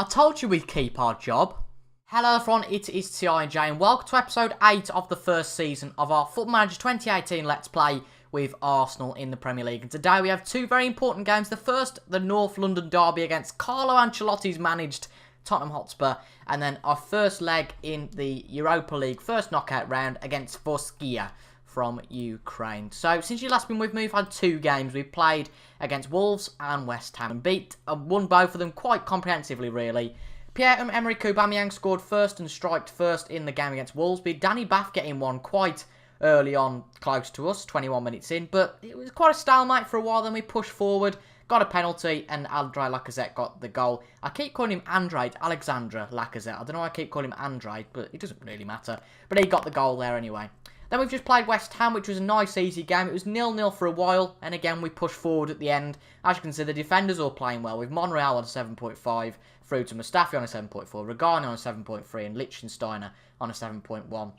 I told you we'd keep our job. Hello everyone, it is TI and J and welcome to episode 8 of the first season of our Football Manager 2018 Let's Play with Arsenal in the Premier League. And today we have two very important games. The first, the North London derby against Carlo Ancelotti's managed Tottenham Hotspur. And then our first leg in the Europa League, first knockout round against Vorskla from Ukraine. So since you last been with me, we've had two games. We've played against Wolves and West Ham and won both of them quite comprehensively really. Pierre-Emerick Aubameyang scored first and striked first in the game against Wolves. But Danny Bath getting one quite early on, close to us, 21 minutes in. But it was quite a stalemate for a while. Then we pushed forward, got a penalty, and Andre Lacazette got the goal. I keep calling him Andre Alexandre Lacazette. I don't know why I keep calling him Andre, but it doesn't really matter. But he got the goal there anyway. Then we've just played West Ham, which was a nice, easy game. It was 0-0 for a while, and again, we pushed forward at the end. As you can see, the defenders all playing well, with Monreal on a 7.5, through to Mustafi on a 7.4, Regani on a 7.3, and Lichtsteiner on a 7.1.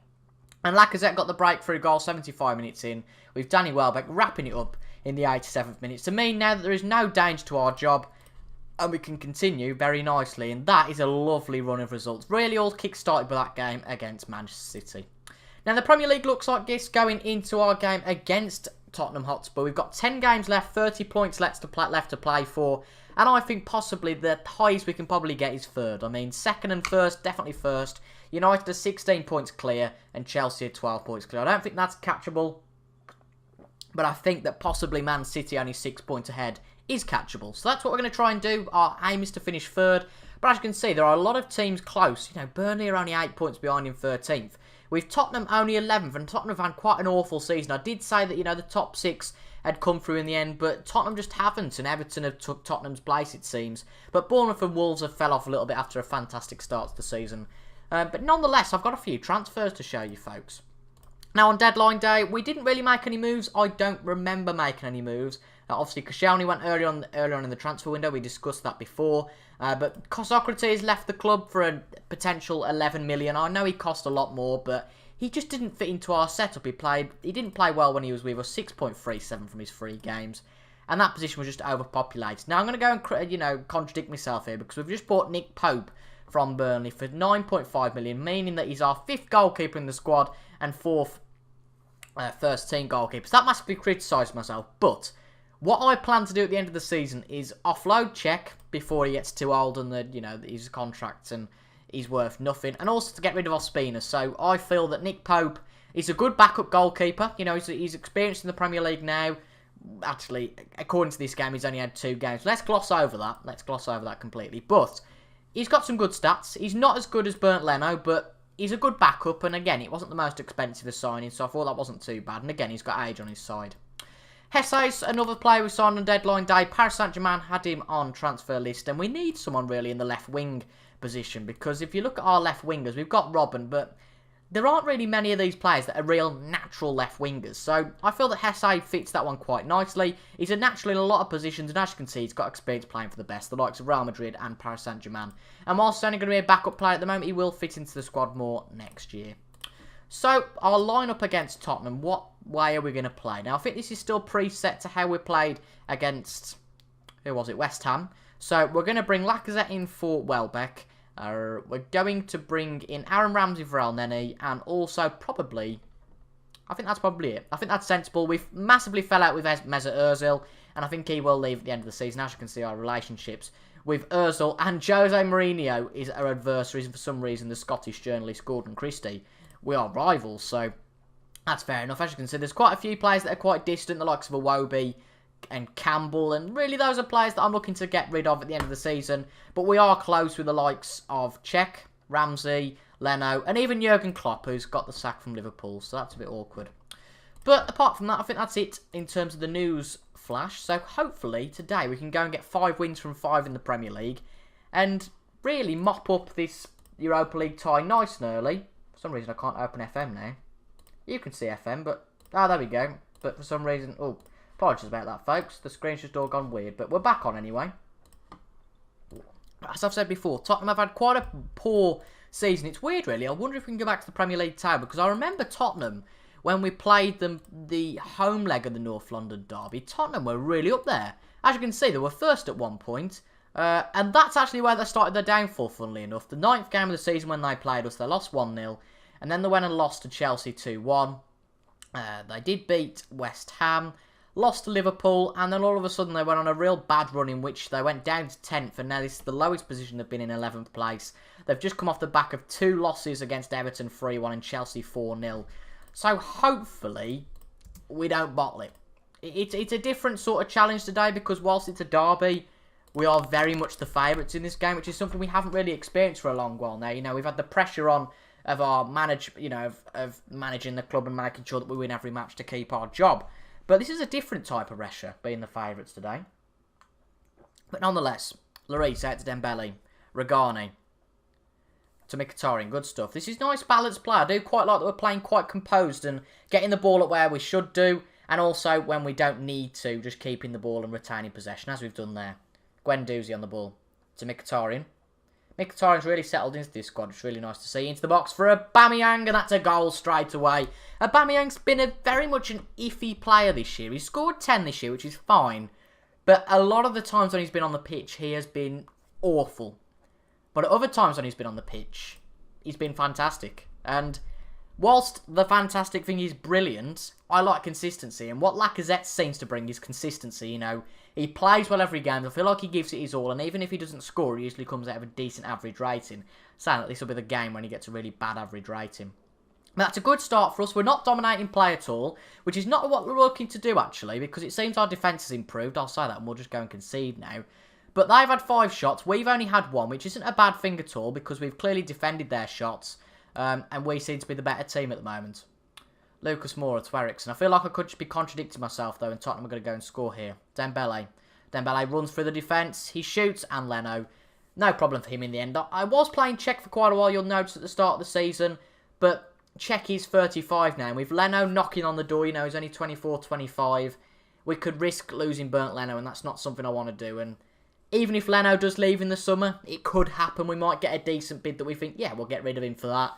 And Lacazette got the breakthrough goal 75 minutes in, with Danny Welbeck wrapping it up in the 87th minute. To me, now that there is no danger to our job, and we can continue very nicely, and that is a lovely run of results. Really all kick-started by that game against Manchester City. Now, the Premier League looks like this going into our game against Tottenham Hotspur. We've got 10 games left, 30 points left to play for. And I think possibly the highest we can probably get is third. I mean, second and first, definitely first. United are 16 points clear and Chelsea are 12 points clear. I don't think that's catchable. But I think that possibly Man City only 6 points ahead is catchable. So that's what we're going to try and do. Our aim is to finish third. But as you can see, there are a lot of teams close. You know, Burnley are only 8 points behind in 13th. With Tottenham only 11th, and Tottenham have had quite an awful season. I did say that, you know, the top 6 had come through in the end, but Tottenham just haven't, and Everton have took Tottenham's place, it seems. But Bournemouth and Wolves have fell off a little bit after a fantastic start to the season. But nonetheless, I've got a few transfers to show you, folks. Now, on deadline day, we didn't really make any moves. I don't remember making any moves. Obviously, Koscielny went early on in the transfer window. We discussed that before. But Socrates left the club for a potential 11 million. I know he cost a lot more, but he just didn't fit into our setup. He didn't play well when he was with us. 6.37 from his 3 games. And that position was just overpopulated. Now, I'm going to go and, you know, contradict myself here because we've just bought Nick Pope from Burnley for 9.5 million, meaning that he's our 5th goalkeeper in the squad and 4th first team goalkeeper. So that massively criticised myself, but what I plan to do at the end of the season is offload Czech before he gets too old and his contract and he's worth nothing, and also to get rid of Ospina. So I feel that Nick Pope is a good backup goalkeeper. You know, he's experienced in the Premier League now. Actually, according to this game, he's only had 2 games. Let's gloss over that. Let's gloss over that completely. But he's got some good stats. He's not as good as Bernd Leno, but he's a good backup. And again, it wasn't the most expensive of signing, so I thought that wasn't too bad. And again, he's got age on his side. Hesse's another player we signed on deadline day. Paris Saint-Germain had him on transfer list, and we need someone really in the left wing position, because if you look at our left wingers, we've got Robben, but there aren't really many of these players that are real natural left wingers. So I feel that Hesse fits that one quite nicely. He's a natural in a lot of positions, and as you can see, he's got experience playing for the best, the likes of Real Madrid and Paris Saint-Germain. And whilst he's only going to be a backup player at the moment, he will fit into the squad more next year. So, our lineup against Tottenham, what way are we going to play? Now, I think this is still preset to how we played against, who was it, West Ham. So, we're going to bring Lacazette in for Welbeck. We're going to bring in Aaron Ramsey for El Neni, and also probably, I think that's probably it. I think that's sensible. We've massively fell out with Mesut Ozil, and I think he will leave at the end of the season. As you can see, our relationships with Ozil and Jose Mourinho is our adversaries, and for some reason, the Scottish journalist Gordon Christie. We are rivals, so that's fair enough. As you can see, there's quite a few players that are quite distant, the likes of Iwobi and Campbell, and really those are players that I'm looking to get rid of at the end of the season. But we are close with the likes of Cech, Ramsey, Leno, and even Jurgen Klopp, who's got the sack from Liverpool, so that's a bit awkward. But apart from that, I think that's it in terms of the news flash. So hopefully today we can go and get 5 wins from 5 in the Premier League and really mop up this Europa League tie nice and early. For some reason I can't open FM now. You can see FM, but there we go. But for some reason, apologies about that, folks. The screen's just all gone weird, but we're back on anyway. As I've said before, Tottenham have had quite a poor season. It's weird, really. I wonder if we can go back to the Premier League table, because I remember Tottenham, when we played them the home leg of the North London derby, Tottenham were really up there. As you can see, they were first at one point, And that's actually where they started their downfall, funnily enough. The 9th game of the season when they played us, they lost 1-0. And then they went and lost to Chelsea 2-1. They did beat West Ham, lost to Liverpool, and then all of a sudden they went on a real bad run in which they went down to 10th, and now this is the lowest position they've been in, 11th place. They've just come off the back of 2 losses against Everton 3-1 and Chelsea 4-0. So hopefully we don't bottle it. It's a different sort of challenge today because whilst it's a derby, we are very much the favourites in this game, which is something we haven't really experienced for a long while now. You know, we've had the pressure on of our of managing the club and making sure that we win every match to keep our job. But this is a different type of pressure, being the favourites today. But nonetheless, Lloris out to Dembele, Regani to Mkhitaryan, good stuff. This is nice balanced play. I do quite like that we're playing quite composed and getting the ball at where we should do, and also when we don't need to, just keeping the ball and retaining possession, as we've done there. Guendouzi on the ball to Mkhitaryan. Mkhitaryan's really settled into this squad. It's really nice to see. Into the box for Aubameyang, and that's a goal straight away. Aubameyang's been very much an iffy player this year. He's scored 10 this year, which is fine. But a lot of the times when he's been on the pitch, he has been awful. But at other times when he's been on the pitch, he's been fantastic. And whilst the fantastic thing is brilliant, I like consistency. And what Lacazette seems to bring is consistency, you know. He plays well every game. I feel like he gives it his all. And even if he doesn't score, he usually comes out of a decent average rating. Saying that this will be the game when he gets a really bad average rating. But that's a good start for us. We're not dominating play at all, which is not what we're looking to do, actually, because it seems our defence has improved. I'll say that, and we'll just go and concede now. But they've had 5 shots. We've only had 1, which isn't a bad thing at all, because we've clearly defended their shots. And we seem to be the better team at the moment. Lucas Moura to Eriksen. I feel like I could just be contradicting myself, though, and Tottenham are going to go and score here. Dembele. Dembele runs through the defence. He shoots, and Leno. No problem for him in the end. I was playing Czech for quite a while, you'll notice, at the start of the season. But Czech is 35 now. With Leno knocking on the door, you know, he's only 24, 25. We could risk losing burnt Leno, and that's not something I want to do. And even if Leno does leave in the summer, it could happen. We might get a decent bid that we think, yeah, we'll get rid of him for that.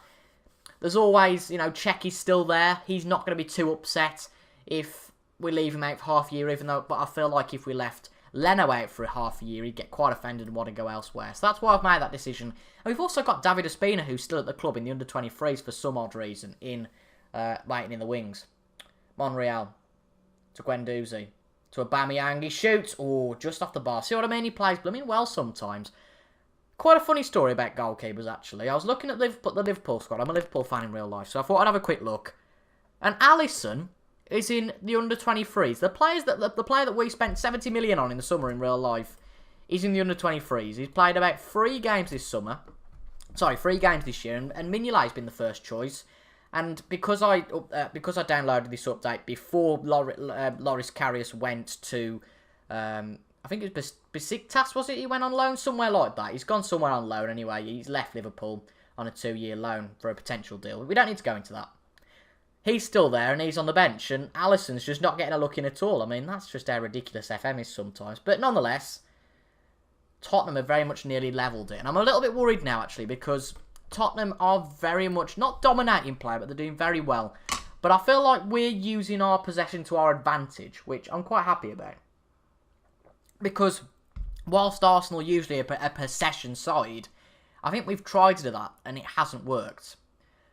There's always, you know, Czech is still there. He's not going to be too upset if we leave him out for half a year, even though, but I feel like if we left Leno out for a half a year, he'd get quite offended and want to go elsewhere. So that's why I've made that decision. And we've also got David Ospina, who's still at the club in the under-23s for some odd reason, waiting in the wings. Monreal to Guendouzi to Aubameyang. He shoots. Oh, just off the bar. See what I mean? He plays blooming well sometimes. Quite a funny story about goalkeepers, actually. I was looking at the Liverpool squad. I'm a Liverpool fan in real life, so I thought I'd have a quick look. And Alisson is in the under-23s. The player that we spent 70 million on in the summer in real life is in the under-23s. He's played about 3 games this summer. Sorry, 3 games this year, and Mignolet's been the first choice. And because I downloaded this update before Loris Karius went to, I think it was Besiktas, was it? He went on loan? Somewhere like that. He's gone somewhere on loan anyway. He's left Liverpool on a 2-year loan for a potential deal. We don't need to go into that. He's still there and he's on the bench, and Alisson's just not getting a look in at all. I mean, that's just how ridiculous FM is sometimes. But nonetheless, Tottenham have very much nearly levelled it. And I'm a little bit worried now, actually, because Tottenham are very much, not dominating play, but they're doing very well. But I feel like we're using our possession to our advantage, which I'm quite happy about. Because whilst Arsenal usually a possession side, I think we've tried to do that and it hasn't worked.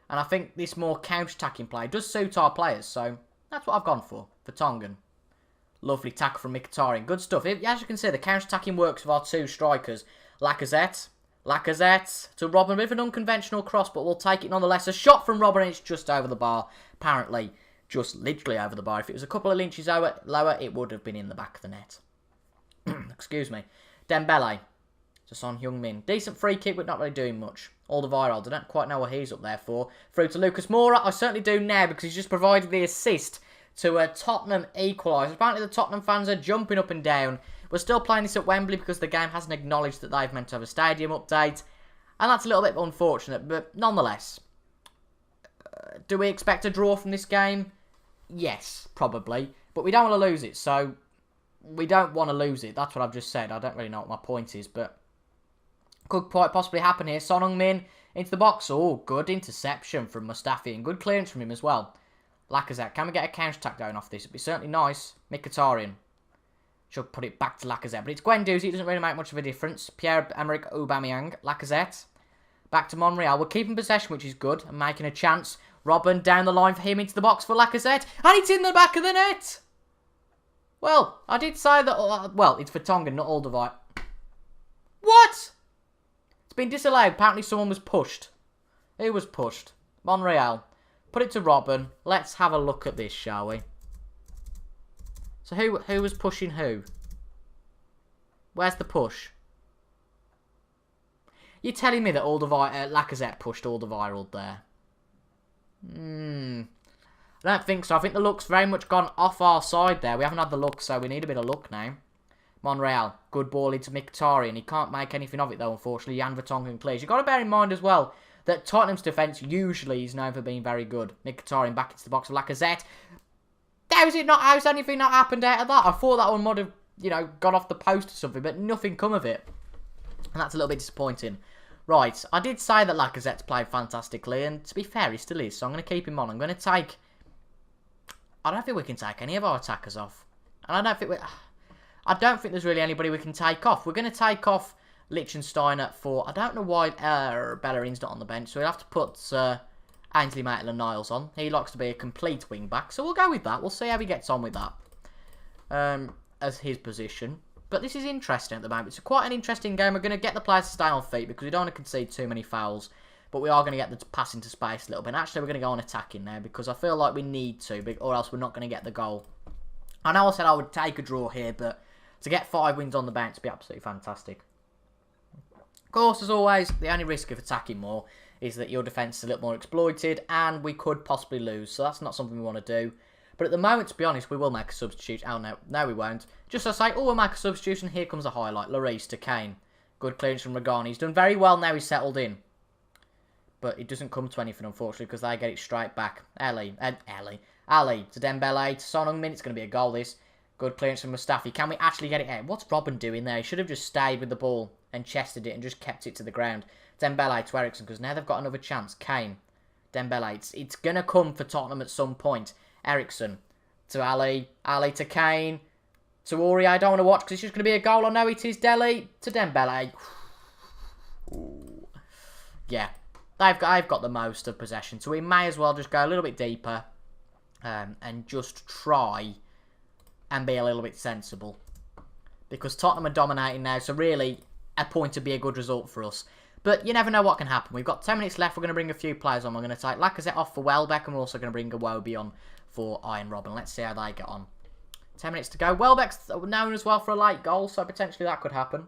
And I think this more counter-attacking play does suit our players, so that's what I've gone for Tongan. Lovely tackle from Mkhitaryan. Good stuff. As you can see, the counter-attacking works with our 2 strikers. Lacazette to Robben with an unconventional cross, but we'll take it nonetheless. A shot from Robben, and it's just over the bar. Apparently, just literally over the bar. If it was a couple of inches lower, it would have been in the back of the net. Excuse me. Dembele to Son Heung-min. Decent free kick, but not really doing much. Alderweireld, I don't quite know what he's up there for. Through to Lucas Moura. I certainly do now, because he's just provided the assist to a Tottenham equaliser. Apparently the Tottenham fans are jumping up and down. We're still playing this at Wembley because the game hasn't acknowledged that they've meant to have a stadium update. And that's a little bit unfortunate, but nonetheless. Do we expect a draw from this game? Yes, probably. But we don't want to lose it, so we don't want to lose it. That's what I've just said. I don't really know what my point is, but could quite possibly happen here. Son Heung-min into the box. Oh, good interception from Mustafi and good clearance from him as well. Lacazette, can we get a counter-attack going off this? It'd be certainly nice. Mkhitaryan. Should put it back to Lacazette. But it's Guendouzi. It doesn't really make much of a difference. Pierre-Emerick Aubameyang. Lacazette. Back to Monreal. We're keeping possession, which is good. And making a chance. Robben down the line for him into the box for Lacazette. And it's in the back of the net. Well, I did say that... well, it's for Tongan, not Alderweireld. What? It's been disallowed. Apparently someone was pushed. Who was pushed? Monreal. Put it to Robben. Let's have a look at this, shall we? So who was pushing who? Where's the push? You're telling me that Lacazette pushed Alderweireld there? I don't think so. I think the luck's very much gone off our side there. We haven't had the luck, so we need a bit of luck now. Monreal. Good ball into Mkhitaryan. He can't make anything of it, though, unfortunately. Jan Vertonghen clears. You've got to bear in mind as well that Tottenham's defence usually is known for being very good. Mkhitaryan back into the box of Lacazette. How's anything not happened out of that? I thought that one might have, got off the post or something, but nothing come of it. And that's a little bit disappointing. Right, I did say that Lacazette's played fantastically, and to be fair, he still is, so I'm going to keep him on. I'm going to take... I don't think we can take any of our attackers off. And I don't think there's really anybody we can take off. We're going to take off Lichtsteiner for... I don't know why Bellerin's not on the bench, so we'll have to put Ainsley Maitland-Niles on. He likes to be a complete wing-back, so we'll go with that. We'll see how he gets on with that as his position. But this is interesting at the moment. It's quite an interesting game. We're going to get the players to stay on feet because we don't want to concede too many fouls. But we are going to get the pass into space a little bit. And actually, we're going to go on attacking now because I feel like we need to, or else we're not going to get the goal. I know I said I would take a draw here, but to get 5 wins on the bounce would be absolutely fantastic. Of course, as always, the only risk of attacking more is that your defence is a little more exploited and we could possibly lose. So that's not something we want to do. But at the moment, to be honest, we will make a substitute. Oh, no, we won't. Just as I say, we'll make a substitution. Here comes a highlight. Lloris to Kane. Good clearance from Regani. He's done very well now he's settled in. But it doesn't come to anything, unfortunately, because they get it straight back. Ali to Dembele to Son Heung-min. It's going to be a goal, this. Good clearance from Mustafi. Can we actually get it out? What's Robben doing there? He should have just stayed with the ball and chested it and just kept it to the ground. Dembele to Eriksen, because now they've got another chance. Kane. Dembele. It's going to come for Tottenham at some point. Eriksen to Ali. Ali to Kane. To Ori. I don't want to watch because it's just going to be a goal. I know it is. Dele to Dembele. Ooh. Yeah. I've got the most of possession. So we may as well just go a little bit deeper. And just try and be a little bit sensible. Because Tottenham are dominating now. So really, a point would be a good result for us. But you never know what can happen. We've got 10 minutes left. We're going to bring a few players on. We're going to take Lacazette off for Welbeck. And we're also going to bring Iwobi on for Ian Robben. Let's see how they get on. 10 minutes to go. Welbeck's known as well for a late goal. So potentially that could happen.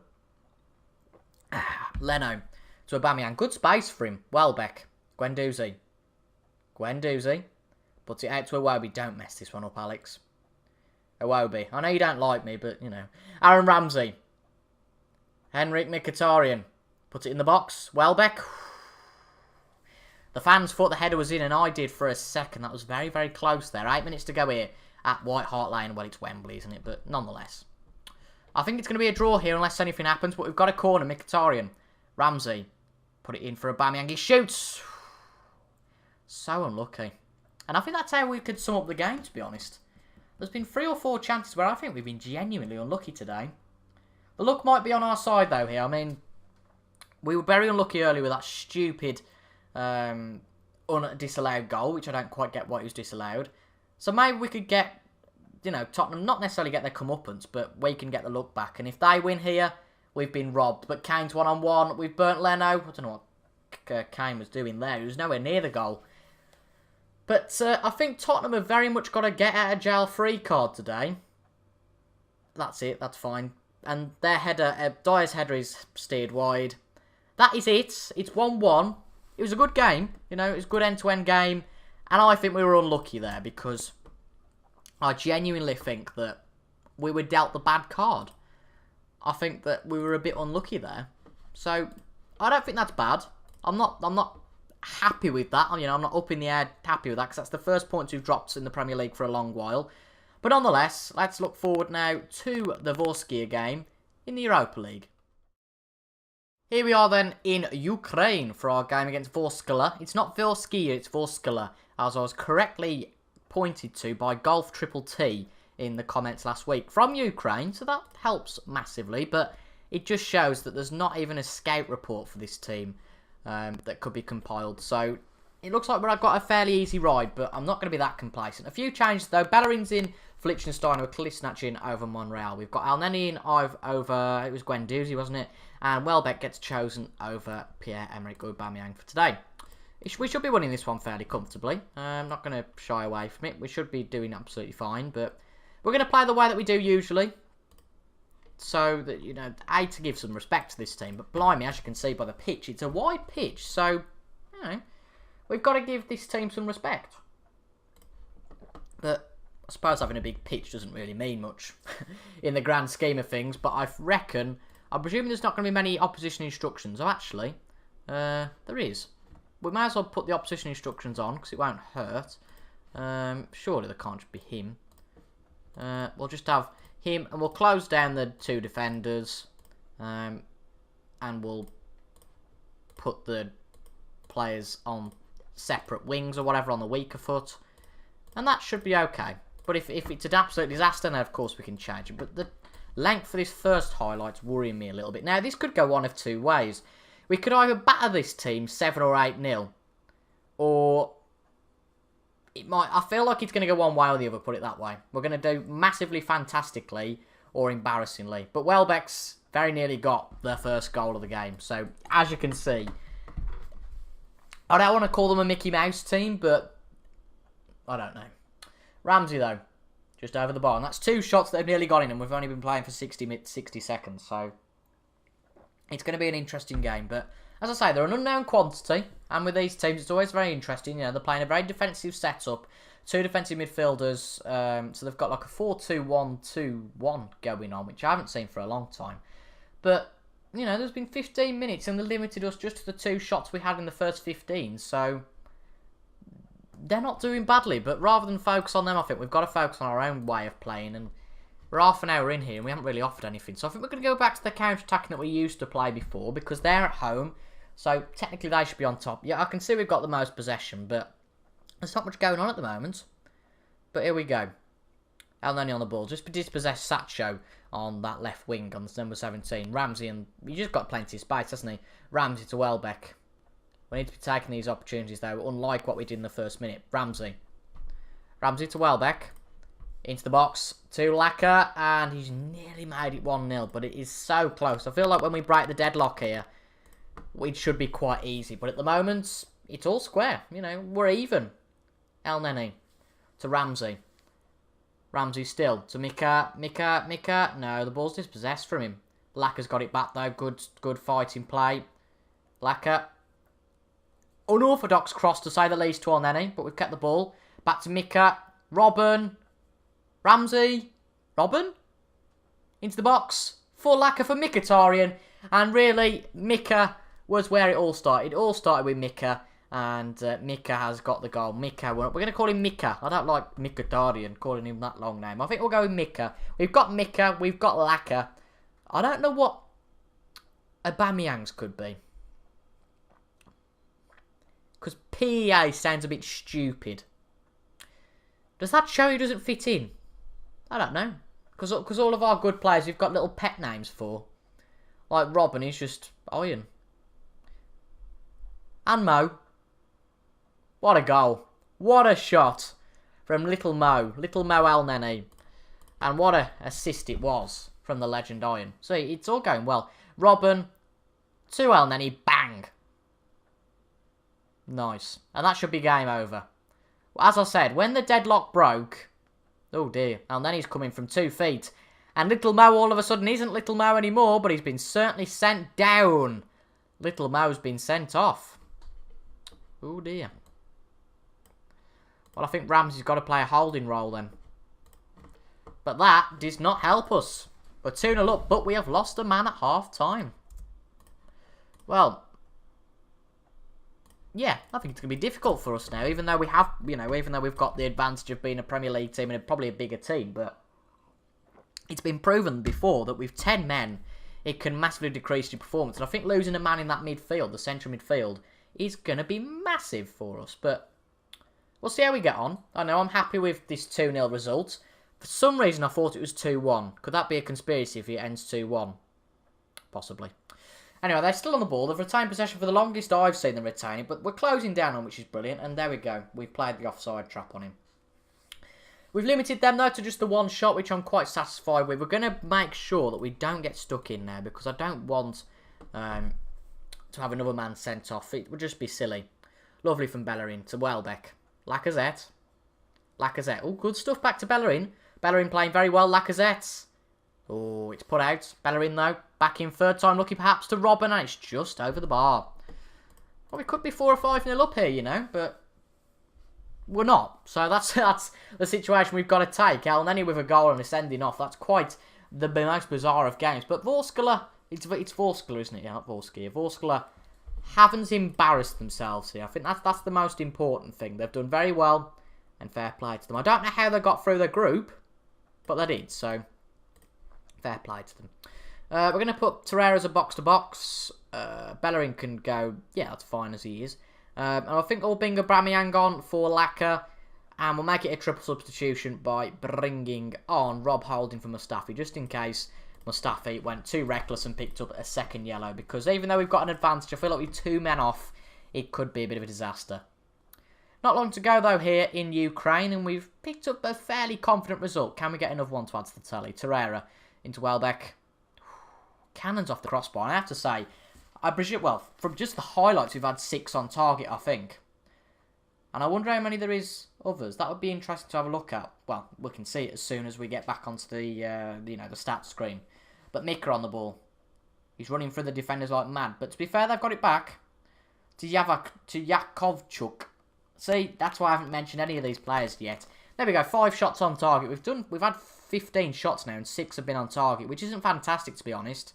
Leno to Aubameyang. Good space for him. Welbeck. Guendouzi. Puts it out to Iwobi. Don't mess this one up, Alex. Iwobi. I know you don't like me, but, Aaron Ramsey. Henrik Mkhitaryan. Puts it in the box. Welbeck. The fans thought the header was in, and I did for a second. That was very, very close there. 8 minutes to go here at White Hart Lane. Well, it's Wembley, isn't it? But nonetheless. I think it's going to be a draw here unless anything happens. But we've got a corner. Mkhitaryan. Ramsey. Put it in for Aubameyang. He shoots. So unlucky. And I think that's how we could sum up the game, to be honest. There's been 3 or 4 chances where I think we've been genuinely unlucky today. The luck might be on our side, though, here. I mean, we were very unlucky earlier with that stupid disallowed goal, which I don't quite get why it was disallowed. So maybe we could get, Tottenham, not necessarily get their comeuppance, but we can get the luck back. And if they win here, we've been robbed. But Kane's one-on-one. We've burnt Leno. I don't know what Kane was doing there. He was nowhere near the goal. But I think Tottenham have very much got a get-out-of-jail-free card today. That's it. That's fine. And their header, Dyer's header is steered wide. That is it. It's 1-1. It was a good game. It was a good end-to-end game. And I think we were unlucky there because I genuinely think that we were dealt the bad card. I think that we were a bit unlucky there. So, I don't think that's bad. I'm not happy with that. I'm not up in the air happy with that because that's the first point we've dropped in the Premier League for a long while. But nonetheless, let's look forward now to the Vorskla game in the Europa League. Here we are then in Ukraine for our game against Vorskla. It's not Vorskla, it's Vorskla, as I was correctly pointed to by Golf Triple T in the comments last week from Ukraine, so that helps massively, but it just shows that there's not even a scout report for this team that could be compiled. So it looks like I've got a fairly easy ride, but I'm not going to be that complacent. A few changes though. Bellerin's in for Liechtenstein with Kolasinac in over Monreal. We've got Elneny in over, it was Guendouzi, wasn't it? And Welbeck gets chosen over Pierre-Emerick Aubameyang for today. We should be winning this one fairly comfortably. I'm not going to shy away from it. We should be doing absolutely fine, but we're going to play the way that we do usually. So that, you know, A, to give some respect to this team, but blimey, as you can see by the pitch, it's a wide pitch, so, you know, we've got to give this team some respect. But I suppose having a big pitch doesn't really mean much in the grand scheme of things, but I'm presuming there's not going to be many opposition instructions. Oh, actually, there is. We may as well put the opposition instructions on, because it won't hurt. Surely there can't just be him. We'll just have him, and we'll close down the two defenders, and we'll put the players on separate wings or whatever on the weaker foot, and that should be okay. But if it's an absolute disaster, then of course we can change it. But the length for this first highlight's worrying me a little bit. Now, this could go one of two ways. We could either batter this team 7 or 8-0, or it might. I feel like it's going to go one way or the other, put it that way. We're going to do massively fantastically or embarrassingly. But Welbeck's very nearly got their first goal of the game. So, as you can see, I don't want to call them a Mickey Mouse team, but I don't know. Ramsey, though, just over the bar. And that's 2 shots that have nearly got in, and we've only been playing for 60 seconds. So it's going to be an interesting game. But as I say, they're an unknown quantity. And with these teams, it's always very interesting. You know, they're playing a very defensive setup. 2 defensive midfielders. So they've got like a 4-2-1-2-1 going on, which I haven't seen for a long time. But, you know, there's been 15 minutes and they limited us just to the 2 shots we had in the first 15. So they're not doing badly. But rather than focus on them, I think we've got to focus on our own way of playing. And we're half an hour in here and we haven't really offered anything. So I think we're going to go back to the counter-attacking that we used to play before, because they're at home. So technically they should be on top. Yeah, I can see we've got the most possession, but there's not much going on at the moment. But here we go. Elneny on the ball. Just dispossessed Satcho on that left wing on number 17. Ramsey, and he just got plenty of space, hasn't he? Ramsey to Welbeck. We need to be taking these opportunities, though, unlike what we did in the first minute. Ramsey. Ramsey to Welbeck. Into the box to Laka, and he's nearly made it 1-0, but it is so close. I feel like when we break the deadlock here, it should be quite easy. But at the moment, it's all square. You know, we're even. Elneny to Ramsey. Ramsey still to Mika. No, the ball's dispossessed from him. Laka's got it back, though. Good fighting play. Laka. Unorthodox cross, to say the least, to Elneny, but we've kept the ball. Back to Mika. Robben. Ramsey. Robben. Into the box. For Laka for Mkhitaryan. And really, Mika was where it all started. It all started with Mika. And Mika has got the goal. Mika, we're going to call him Mika. I don't like Mkhitaryan, calling him that long name. I think we'll go with Mika. We've got Mika. We've got Laka. I don't know what Aubameyang's could be. Because PEA sounds a bit stupid. Does that show he doesn't fit in? I don't know. Because all of our good players we've got little pet names for. Like Robben, he's just iron. And Mo. What a goal. What a shot from Little Mo. Little Mo Elneny. And what a assist it was from the legend Iron. So it's all going well. Robben to Elneny. Bang. Nice. And that should be game over. As I said, when the deadlock broke... Oh dear. Elneny's coming from 2 feet. And Little Mo all of a sudden isn't Little Mo anymore, but he's been certainly sent down. Little Mo's been sent off. Oh dear. Well, I think Ramsey's got to play a holding role then. But that does not help us. We're 2-0 up, but we have lost a man at half-time. Well, yeah, I think it's going to be difficult for us now, even though we have, you know, even though we've got the advantage of being a Premier League team and probably a bigger team, but it's been proven before that with 10 men, it can massively decrease your performance. And I think losing a man in that midfield, the central midfield, is going to be massive for us. But we'll see how we get on. I know I'm happy with this 2-0 result, For some reason, I thought it was 2-1. Could that be a conspiracy if it ends 2-1? Possibly. Anyway, they're still on the ball. They've retained possession for the longest I've seen them retain it, but we're closing down on, which is brilliant. And there we go. We've played the offside trap on him. We've limited them, though, to just the one shot, which I'm quite satisfied with. We're going to make sure that we don't get stuck in there, because I don't want to have another man sent off. It would just be silly. Lovely from Bellerin to Welbeck. Lacazette. Oh, good stuff back to Bellerin. Bellerin playing very well. Lacazette. Oh, it's put out. Bellerin, though, back in third time, looking perhaps to Robben, and it's just over the bar. Well, we could be 4 or 5-0 up here, you know, but we're not. So that's the situation we've got to take. Elneny with a goal and a sending off. That's quite the most bizarre of games. But Vorskla, it's Vorskla, isn't it? Yeah, not Vorskla. Vorskla haven't embarrassed themselves here. I think that's the most important thing. They've done very well, and fair play to them. I don't know how they got through their group, but they did, so fair play to them. We're going to put Torreira as a box-to-box. Bellerin can go, yeah, that's fine as he is. And I think I'll bring Aubameyang on for Laka, and we'll make it a triple substitution by bringing on Rob Holding for Mustafi, just in case Mustafi went too reckless and picked up a second yellow, because even though we've got an advantage, I feel like with 2 men off, it could be a bit of a disaster. Not long to go, though, here in Ukraine, and we've picked up a fairly confident result. Can we get another one to add to the tally? Torreira into Welbeck. Cannons off the crossbar. And I have to say, I presume, well, from just the highlights, we've had 6 on target, I think. And I wonder how many there is others. That would be interesting to have a look at. Well, we can see it as soon as we get back onto the stats screen. But Mika on the ball. He's running through the defenders like mad. But to be fair, they've got it back to Yakovchuk. See, that's why I haven't mentioned any of these players yet. There we go, 5 shots on target. We've had 15 shots now, and 6 have been on target, which isn't fantastic, to be honest.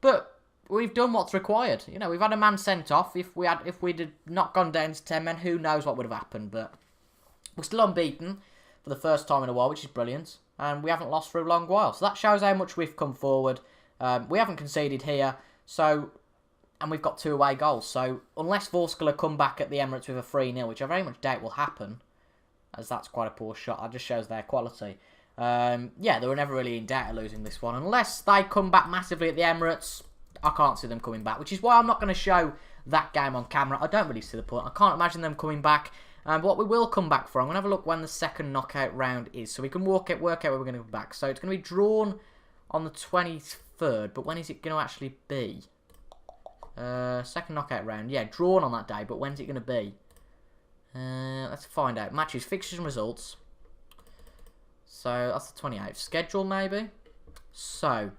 But we've done what's required. You know, we've had a man sent off. If we'd have not gone down to 10 men, who knows what would have happened. But we're still unbeaten for the first time in a while, which is brilliant. And we haven't lost for a long while. So that shows how much we've come forward. We haven't conceded here, and we've got 2 away goals. So unless Vorskla come back at the Emirates with a 3-0, which I very much doubt will happen, as that's quite a poor shot. That just shows their quality. Yeah, they were never really in doubt of losing this one. Unless they come back massively at the Emirates, I can't see them coming back. Which is why I'm not going to show that game on camera. I don't really see the point. I can't imagine them coming back. What we will come back for, I'm going to have a look when the second knockout round is. So we can work out where we're going to come back. So it's going to be drawn on the 23rd. But when is it going to actually be? Second knockout round. Yeah, drawn on that day. But when's it going to be? Let's find out. Matches, fixtures and results. So that's the 28th. Schedule maybe. So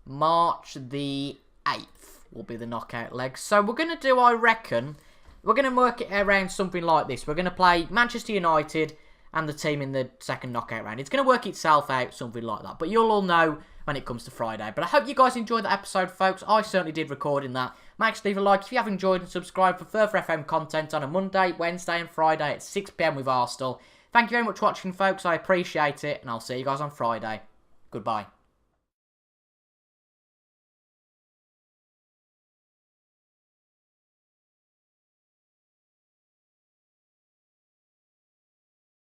March the 8th will be the knockout leg. So we're going to do, I reckon, we're going to work it around something like this. We're going to play Manchester United and the team in the second knockout round. It's going to work itself out, something like that. But you'll all know when it comes to Friday. But I hope you guys enjoyed that episode, folks. I certainly did recording that. Make sure to leave a like if you have enjoyed and subscribe for further FM content on a Monday, Wednesday and Friday at 6 PM with Arsenal. Thank you very much for watching, folks. I appreciate it. And I'll see you guys on Friday. Goodbye.